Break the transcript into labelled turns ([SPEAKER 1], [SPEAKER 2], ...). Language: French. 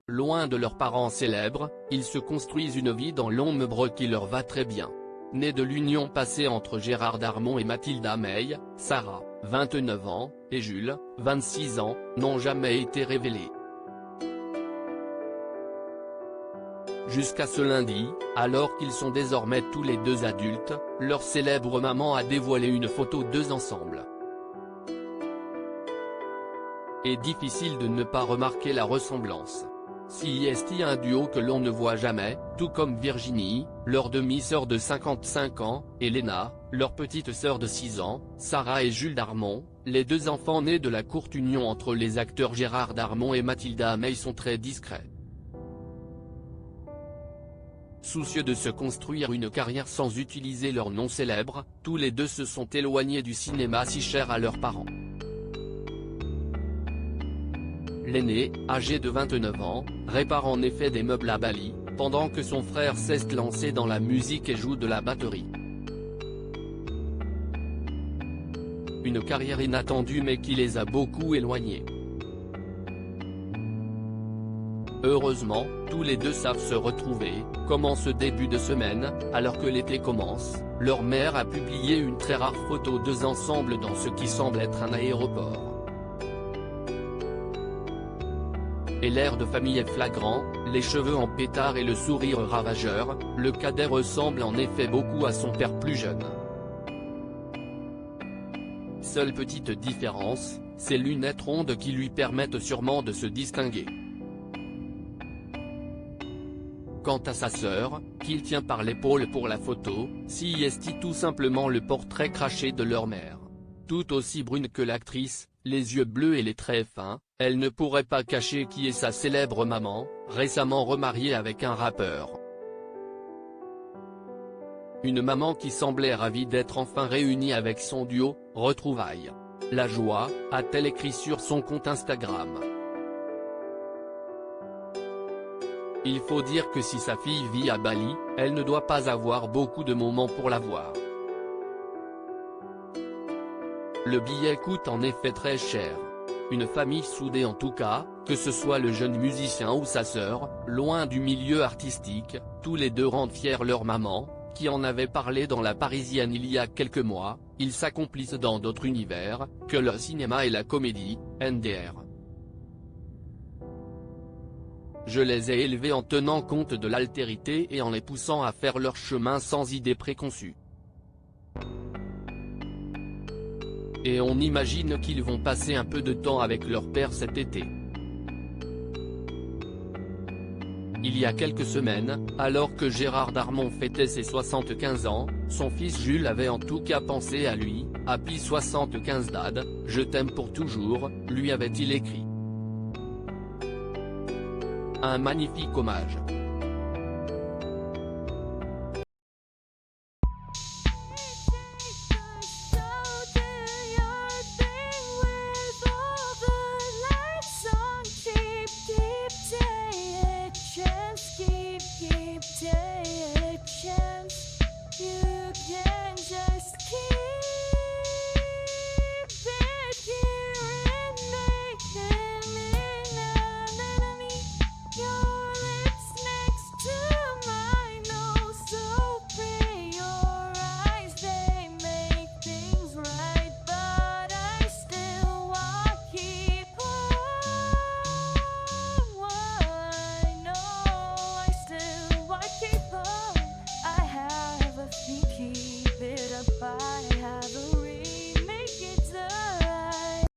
[SPEAKER 1] loin de leurs parents célèbres, ils se construisent une vie dans l'ombre qui leur va très bien. Née de l'union passée entre Gérard Darmon et Mathilda May, Sarah, 29 ans, et Jules, 26 ans, n'ont jamais été révélés. Jusqu'à ce lundi, alors qu'ils sont désormais tous les deux adultes, leur célèbre maman a dévoilé une photo d'eux ensemble. Et difficile de ne pas remarquer la ressemblance. C'est un duo que l'on ne voit jamais, tout comme Virginie, leur demi-sœur de 55 ans, et Léna, leur petite sœur de 6 ans, Sarah et Jules Darmon, les deux enfants nés de la courte union entre les acteurs Gérard Darmon et Mathilda May sont très discrets. Soucieux de se construire une carrière sans utiliser leur nom célèbre, tous les deux se sont éloignés du cinéma si cher à leurs parents. L'aîné, âgé de 29 ans, répare en effet des meubles à Bali, pendant que son frère s'est lancé dans la musique et joue de la batterie. Une carrière inattendue mais qui les a beaucoup éloignés. Heureusement, tous les deux savent se retrouver, comme en ce début de semaine, alors que l'été commence, leur mère a publié une très rare photo d'eux ensemble dans ce qui semble être un aéroport. Et l'air de famille est flagrant, les cheveux en pétard et le sourire ravageur, le cadet ressemble en effet beaucoup à son père plus jeune. Seule petite différence, ses lunettes rondes qui lui permettent sûrement de se distinguer. Quant à sa sœur, qu'il tient par l'épaule pour la photo, c'est tout simplement le portrait craché de leur mère. Tout aussi brune que l'actrice, les yeux bleus et les traits fins, elle ne pourrait pas cacher qui est sa célèbre maman, récemment remariée avec un rappeur. Une maman qui semblait ravie d'être enfin réunie avec son duo, retrouvailles. La joie, a-t-elle écrit sur son compte Instagram. Il faut dire que si sa fille vit à Bali, elle ne doit pas avoir beaucoup de moments pour la voir. Le billet coûte en effet très cher. Une famille soudée en tout cas, que ce soit le jeune musicien ou sa sœur, loin du milieu artistique, tous les deux rendent fiers leur maman, qui en avait parlé dans La Parisienne il y a quelques mois, ils s'accomplissent dans d'autres univers, que le cinéma et la comédie, NDR. Je les ai élevés en tenant compte de l'altérité et en les poussant à faire leur chemin sans idées préconçues. Et on imagine qu'ils vont passer un peu de temps avec leur père cet été. Il y a quelques semaines, alors que Gérard Darmon fêtait ses 75 ans, son fils Jules avait en tout cas pensé à lui. « Happy 75 Dad, je t'aime pour toujours », lui avait-il écrit. Un magnifique hommage.